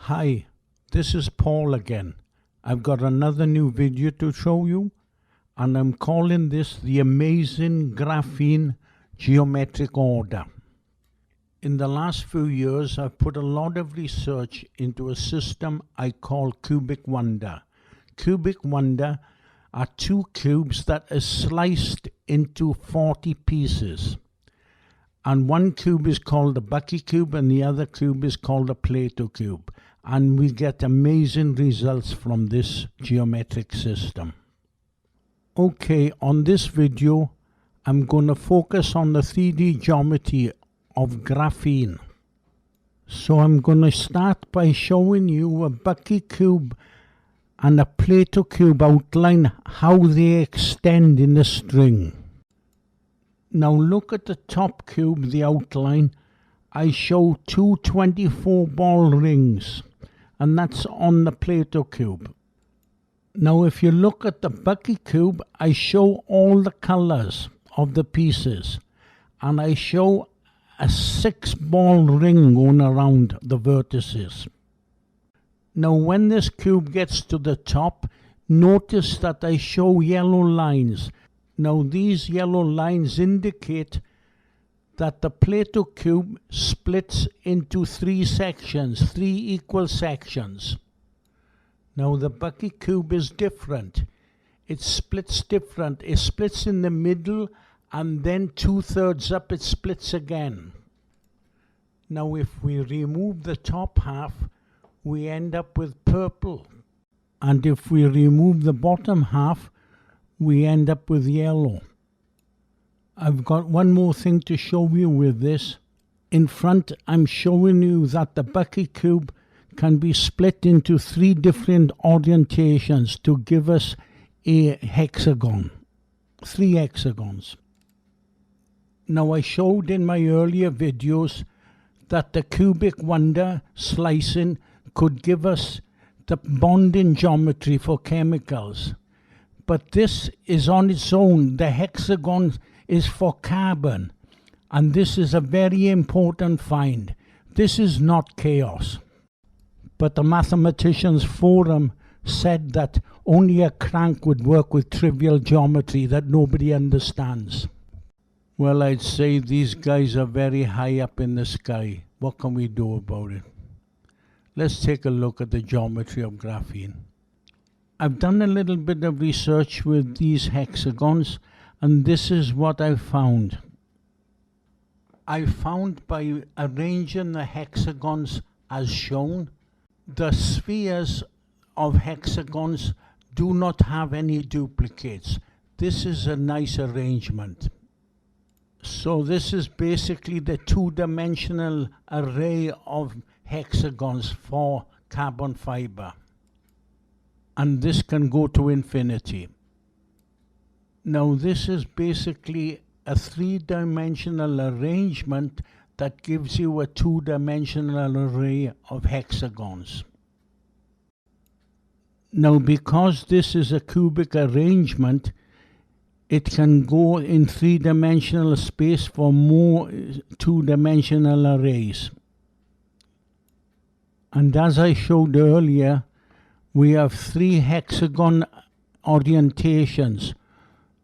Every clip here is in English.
Hi, this is Paul again. I've got another new video to show you, and I'm calling this the amazing graphene geometric order. In the last few years, I've put a lot of research into a system I call CubicWonder. CubicWonder are two cubes that are sliced into 40 pieces. And one cube is called the Bucky Cube and the other cube is called the Plato Cube. And we get amazing results from this geometric system. Okay, on this video, I'm going to focus on the 3D geometry of graphene. So I'm going to start by showing you a Bucky Cube and a Plato Cube outline how they extend in the string. Now look at the top cube, the outline. I show two 24-ball rings, and that's on the Plato Cube. Now if you look at the Bucky Cube, I show all the colors of the pieces, and I show a 6-ball ring going around the vertices. Now when this cube gets to the top, notice that I show yellow lines. Now these yellow lines indicate that the Plato Cube splits into three sections, three equal sections. Now the Bucky Cube is different. It splits different. It splits in the middle, and then 2/3 up it splits again. Now if we remove the top half, we end up with purple. And if we remove the bottom half, we end up with yellow. I've got one more thing to show you with this. In front, I'm showing you that the Bucky Cube can be split into three different orientations to give us a hexagon, 3 hexagons. Now I showed in my earlier videos that the CubicWonder slicing could give us the bonding geometry for chemicals. But this is on its own. The hexagon is for carbon, and this is a very important find. This is not chaos. But the Mathematicians Forum said that only a crank would work with trivial geometry that nobody understands. Well, I'd say these guys are very high up in the sky. What can we do about it? Let's take a look at the geometry of graphene. I've done a little bit of research with these hexagons, and this is what I found. I found by arranging the hexagons as shown, the spheres of hexagons do not have any duplicates. This is a nice arrangement. So this is basically the two-dimensional array of hexagons for carbon fiber. And this can go to infinity. Now this is basically a 3-dimensional arrangement that gives you a 2-dimensional array of hexagons. Now because this is a cubic arrangement, it can go in 3-dimensional space for more 2-dimensional arrays. And as I showed earlier, we have 3 hexagon orientations.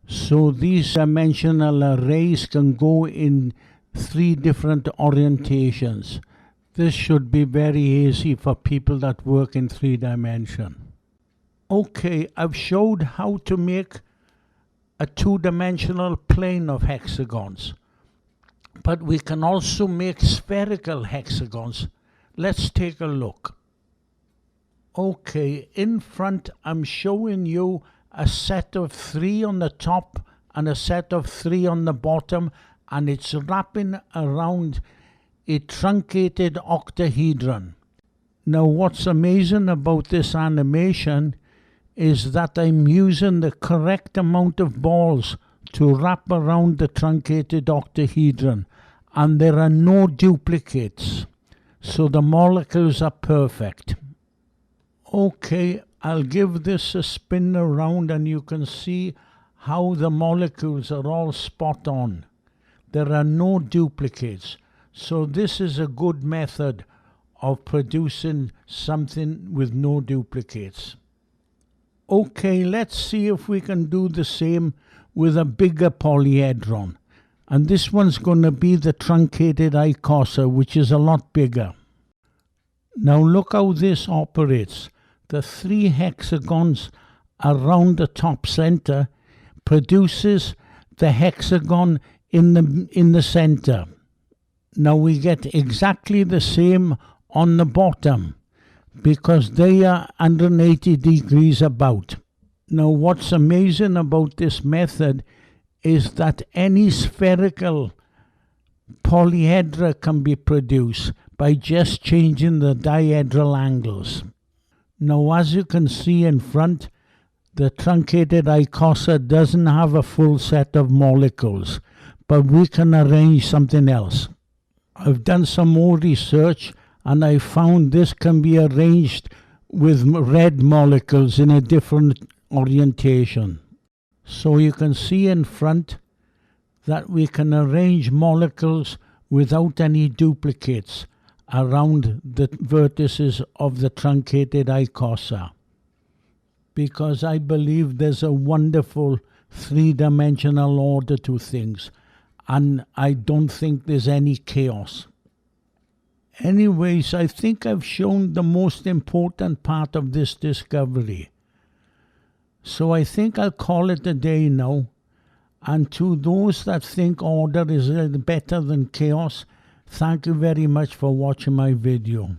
So these dimensional arrays can go in 3 different orientations. This should be very easy for people that work in 3 dimension. Okay, I've showed how to make a 2-dimensional plane of hexagons. But we can also make spherical hexagons. Let's take a look. Okay, in front I'm showing you a set of 3 on the top and a set of 3 on the bottom, and it's wrapping around a truncated octahedron. Now what's amazing about this animation is that I'm using the correct amount of balls to wrap around the truncated octahedron, and there are no duplicates, so the molecules are perfect. Okay, I'll give this a spin around and you can see how the molecules are all spot on. There are no duplicates. So this is a good method of producing something with no duplicates. Okay, let's see if we can do the same with a bigger polyhedron. And this one's going to be the truncated icosahedron, which is a lot bigger. Now look how this operates. The 3 hexagons around the top center produces the hexagon in the center. Now we get exactly the same on the bottom because they are 180 degrees about. Now what's amazing about this method is that any spherical polyhedra can be produced by just changing the dihedral angles. Now as you can see in front, the truncated icosahedron doesn't have a full set of molecules, but we can arrange something else. I've done some more research and I found this can be arranged with red molecules in a different orientation. So you can see in front that we can arrange molecules without any duplicates around the vertices of the truncated icosahedron, because I believe there's a wonderful 3-dimensional order to things, and I don't think there's any chaos. Anyways, I think I've shown the most important part of this discovery. So I think I'll call it a day now. And to those that think order is better than chaos, thank you very much for watching my video.